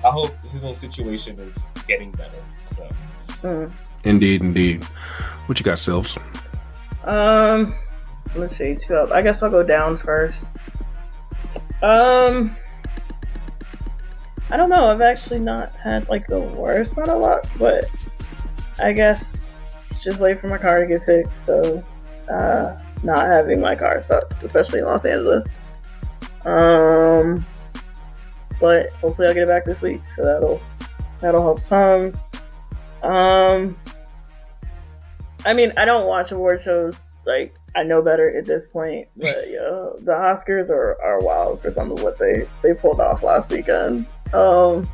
I hope his whole situation is getting better. So, indeed. What you got, Silves? Let's see. 2 up. I guess I'll go down first. I don't know. I've actually not had like the worst amount of luck, but I guess just wait for my car to get fixed. So, not having my car sucks, especially in Los Angeles. But hopefully I'll get it back this week, so that'll help some. I don't watch award shows, like, I know better at this point, but the Oscars are wild for some of what they pulled off last weekend. That's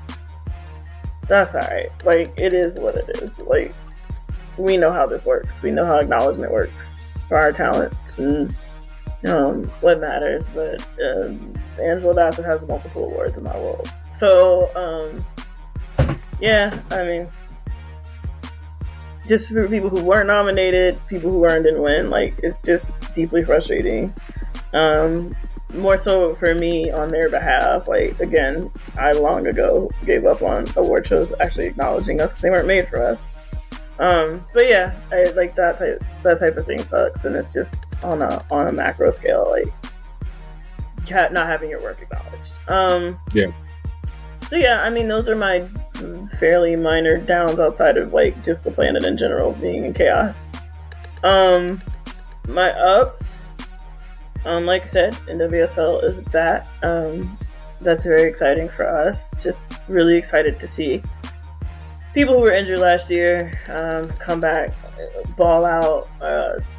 alright. Like, it is what it is. Like, we know how this works. We know how acknowledgement works for our talents and what matters, but Angela Bassett has multiple awards in my world. So, just for people who weren't nominated, people who didn't win, like, it's just deeply frustrating. More so for me on their behalf. Like, again, I long ago gave up on award shows actually acknowledging us because they weren't made for us. But yeah, I like that type of thing sucks, and it's just on a macro scale, like not having your work acknowledged. Yeah. So yeah, those are my fairly minor downs outside of like just the planet in general being in chaos. My ups, like I said, NWSL is back. That's very exciting for us. Just really excited to see people who were injured last year come back, ball out.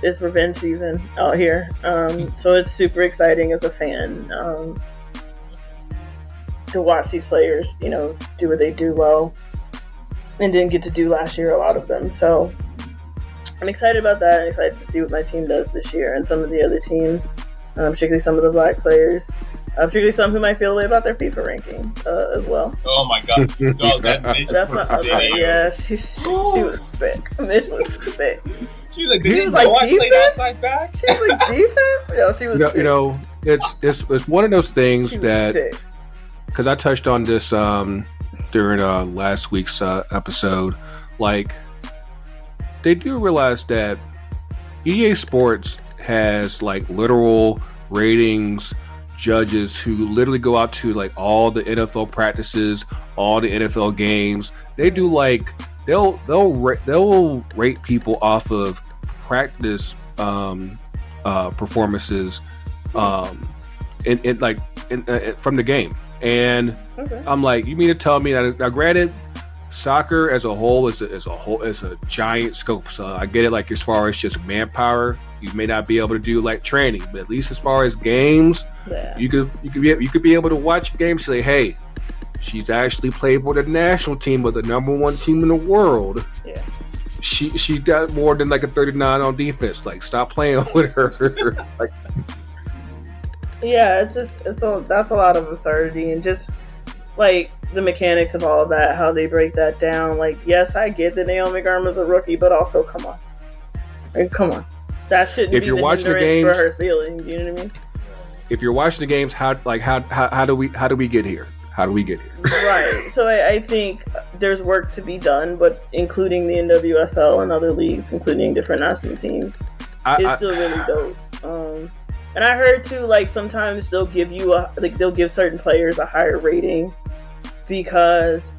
It's revenge season out here, so it's super exciting as a fan to watch these players, do what they do well and didn't get to do last year, a lot of them. So I'm excited about that. I'm excited to see what my team does this year and some of the other teams, particularly some of the black players. Particularly some who might feel the way about their FIFA ranking as well. Oh my god, dog, that Mitch That's not okay. Yeah, she was sick. Mitch was sick. She was like, did you know I played outside back? She was like, defense? Yo, she was sick. You know, it's one of those things that, because I touched on this during last week's episode, like, they do realize that EA Sports has like literal ratings judges who literally go out to like all the NFL practices, all the NFL games. They do like they'll rate people off of practice performances from the game. And okay. I'm like, you mean to tell me that? Now, granted, soccer as a whole is a giant scope. So I get it. Like as far as just manpower, you may not be able to do like training, but at least as far as games, yeah. you could be able to watch a game and say, hey, she's actually played for the national team of the number one team in the world. Yeah. She got more than like a 39 on defense. Like, stop playing with her. Like, yeah, that's a lot of absurdity, and just like the mechanics of all of that, how they break that down. Like, yes, I get that Naomi Garma's a rookie, but also come on. That shouldn't be the hindrance for her ceiling. You know what I mean? If you're watching the games, how do we get here? How do we get here? Right. So I think there's work to be done, but including the NWSL and other leagues, including different national teams, is still really dope. And I heard too, like sometimes they'll give certain players a higher rating because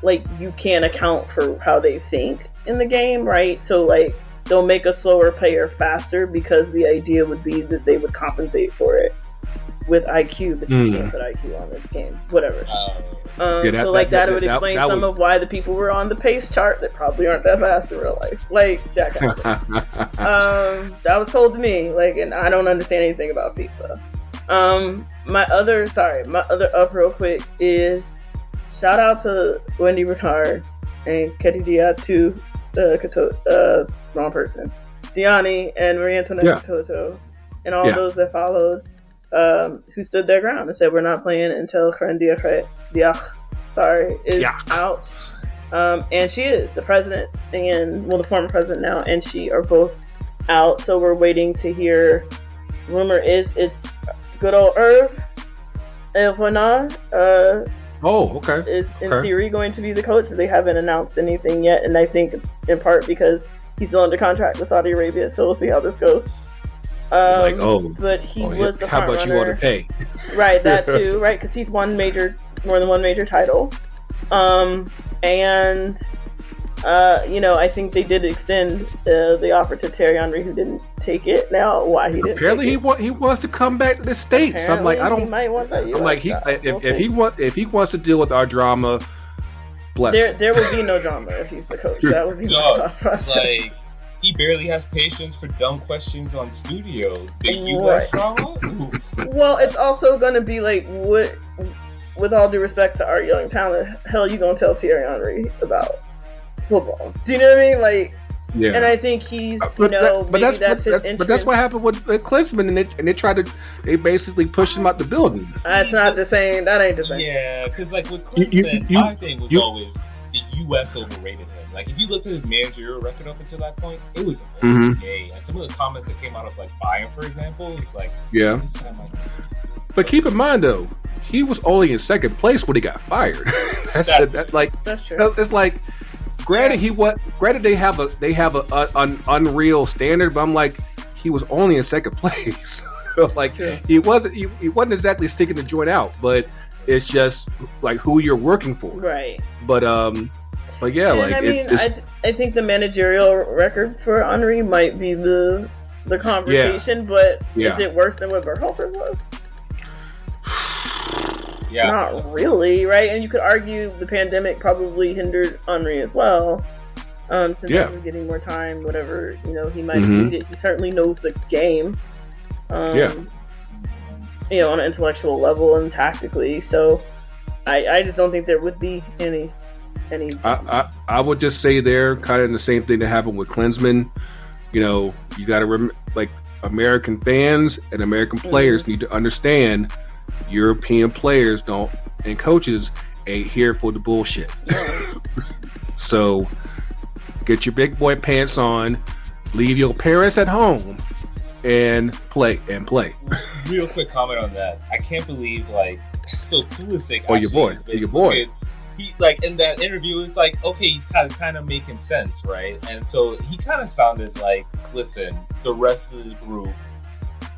like you can't account for how they think in the game, right? So like they'll make a slower player faster because the idea would be that they would compensate for it with IQ, but you can't put IQ on the game. Whatever. That would explain some of why the people were on the pace chart that probably aren't that fast in real life. Like that kind of thing. That was told to me. Like, and I don't understand anything about FIFA. My other up real quick is shout out to Wendy Bernard and Ketidiatu wrong person. Diani and Maria Antoinette Toto and all those that followed. Who stood their ground and said we're not playing until Karen Diach is out. And she is the president and the former president now, and she are both out. So we're waiting to hear. Rumor is it's good old Irv Elvona. Is in theory going to be the coach, but they haven't announced anything yet. And I think it's in part because he's still under contract with Saudi Arabia. So we'll see how this goes. But he was the front runner. How much you want to pay? Right, that too. Right, because he's won more than one major title. I think they did extend the offer to Thierry Henry, who didn't take it. Now, why he didn't? Apparently, he wants to come back to the States. Apparently, I'm like, I don't. He might want that. I'm like, if he wants to deal with our drama, bless him. There will be no drama if he's the coach. That would be my thought process. Like, he barely has patience for dumb questions on studio. The U.S. drama? Well, it's also going to be like, what, with all due respect to our young talent, hell you going to tell Thierry Henry about football? Do you know what I mean? Like, yeah. And I think he's, that's his interest. But that's what happened with Klinsmann, and they basically pushed him out the building. That's not the same. That ain't the same. Yeah, because like with Klinsmann, my thing was always the U.S. overrated him. Like, if you looked at his managerial record up until that point, it was okay. And some of the comments that came out of like Bayern, for example, it's like, this guy might be. But keep in mind though, he was only in second place when he got fired. That's true. It's like, granted, they have an unreal standard, but I'm like, he was only in second place. Like, he wasn't exactly sticking the joint out, but it's just like who you're working for, right? But yeah, and like I think the managerial record for Henry might be the conversation, but is it worse than what Berhalter's was? Yeah, not really, right? And you could argue the pandemic probably hindered Henry as well. Since he was getting more time, whatever, he might need it. He certainly knows the game. On an intellectual level and tactically. So I just don't think there would be any anything. I would just say they're kind of the same thing that happened with Klinsmann. You know, you got to like American fans and American players need to understand European players and coaches ain't here for the bullshit. So get your big boy pants on, leave your parents at home, and play. Real quick comment on that. I can't believe so Pulisic. Oh, your boy. He like in that interview, it's like, okay, he's kind of making sense, right? And so he kind of sounded like, listen, the rest of the group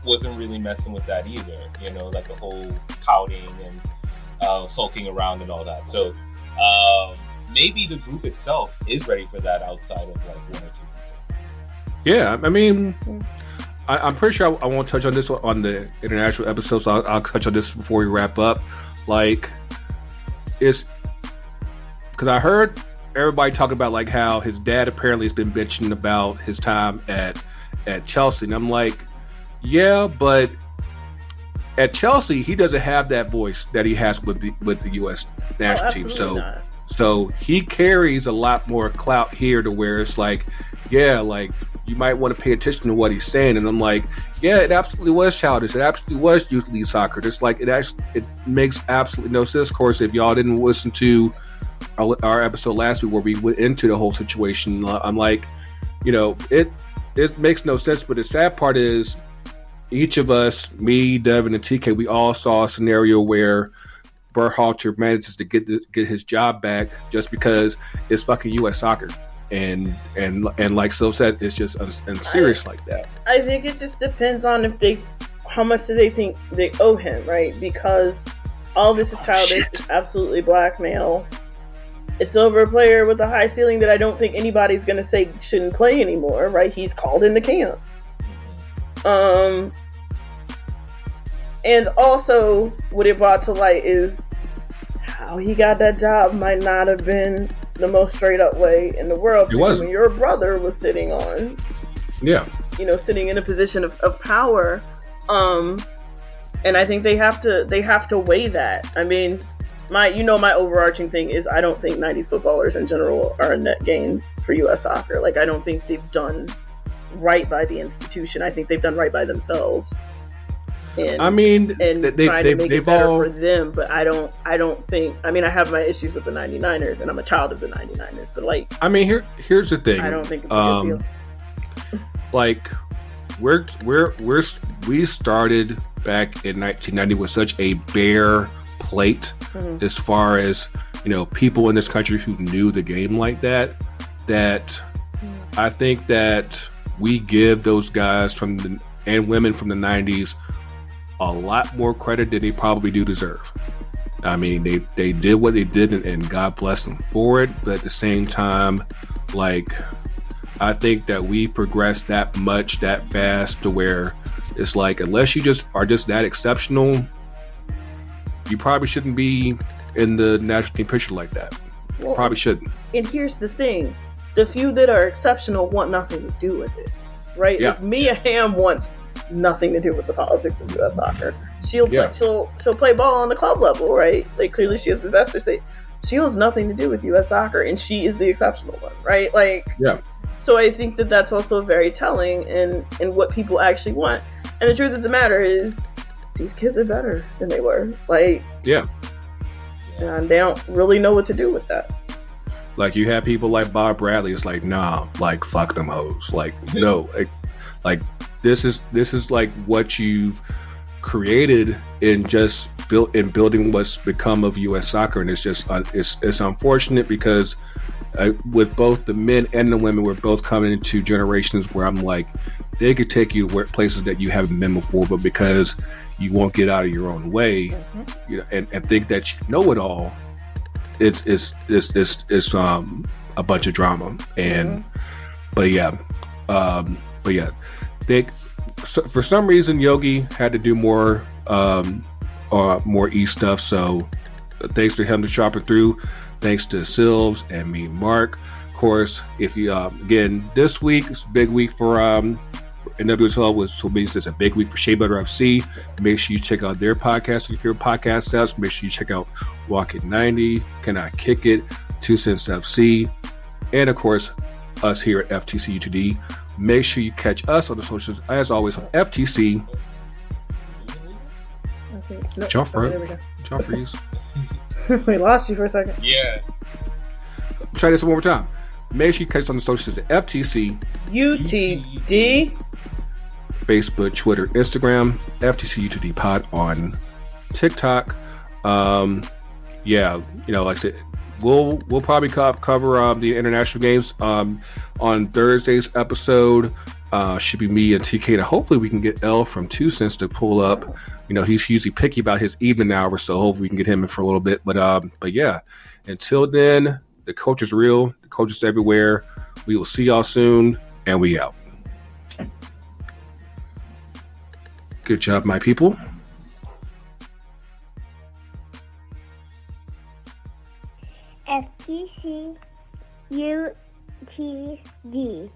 wasn't really messing with that either, you know, like the whole pouting and sulking around and all that. So maybe the group itself is ready for that outside of like one or two people. Yeah, I mean, I'm pretty sure I won't touch on this on the international episode, so I'll touch on this before we wrap up. Like, it's because I heard everybody talk about like how his dad apparently has been bitching about his time at Chelsea, and I'm like, yeah, but at Chelsea he doesn't have that voice that he has with the U.S. national team. So he carries a lot more clout here to where it's like, yeah, like you might want to pay attention to what he's saying. And I'm like, yeah, it absolutely was childish. It absolutely was youth league soccer. Just like it makes absolutely no sense. Of course, if y'all didn't listen to our episode last week where we went into the whole situation, I'm like, you know, it makes no sense. But the sad part is each of us, me, Devin, and TK, we all saw a scenario where Berhalter manages to get his job back just because it's fucking U.S. soccer. And like Sil said, it's just serious like that. I think it just depends on how much do they think they owe him, right? Because all this is childish, it's absolutely blackmail. It's over a player with a high ceiling that I don't think anybody's going to say shouldn't play anymore, right? He's called into camp. And also, what it brought to light is how he got that job might not have been the most straight up way in the world. It was when your brother was sitting on, sitting in a position of power. And I think they have to weigh that. I mean, my overarching thing is I don't think 90s footballers in general are a net gain for U.S. soccer. Like, I don't think they've done right by the institution. I think they've done right by themselves. And, I mean, and trying to make it better for them, but I don't think. I mean, I have my issues with the 99ers, and I'm a child of the 99ers. But like, I mean, here's the thing. I don't think it's a good deal. Like, we started back in 1990 with such a bare plate as far as people in this country who knew the game like that. That I think that we give those guys and women from the 90s a lot more credit than they probably do deserve. I mean, they did what they did, and God bless them for it. But at the same time, like, I think that we progressed that much, that fast, to where it's like, unless you just are just that exceptional, you probably shouldn't be in the national team picture like that. Well, probably shouldn't. And here's the thing: the few that are exceptional want nothing to do with it, right? Yeah. If Mia Hamm wants nothing to do with the politics of U.S. soccer. She'll play ball on the club level, right? Like, clearly she has the investor say she wants nothing to do with U.S. soccer, and she is the exceptional one, right? Like, yeah. So I think that that's also very telling in what people actually want. And the truth of the matter is, these kids are better than they were. Like, yeah. And they don't really know what to do with that. Like, you have people like Bob Bradley. It's like, nah, like, fuck them hoes. Like, no, like. This is like what you've created in just building what's become of U.S. soccer, and it's just it's unfortunate because with both the men and the women, we're both coming into generations where I'm like, they could take you to places that you haven't been before, but because you won't get out of your own way, and think that you know it all, it's a bunch of drama, and but yeah. For some reason, Yogi had to do more East stuff. So thanks to him to sharpen through. Thanks to Silves and me, Mark. Of course, if you again, this week is a big week for NWSL, which means it's a big week for Shea Butter FC. Make sure you check out their podcast if you're a podcast house. Make sure you check out Walk It 90, Can I Kick It, 2 Cents FC, and of course, us here at FTC U2D. Make sure you catch us on the socials, as always, on FTC. Okay. Nope. Jump Oh, there we Jump freeze. go. We lost you for a second. Yeah. Try this one more time. Make sure you catch us on the socials at FTC UTD. Facebook, Twitter, Instagram, FTC U2D Pod on TikTok. Yeah, you know, like I said, we'll probably cover the international games on Thursday's episode. Should be me and TK, and hopefully we can get L from 2 Cents to pull up. You know, he's usually picky about his evening hours, so hopefully we can get him in for a little bit. But yeah, until then, the coach is real. The coach is everywhere. We will see y'all soon, and we out. Good job, my people. FTC UTD.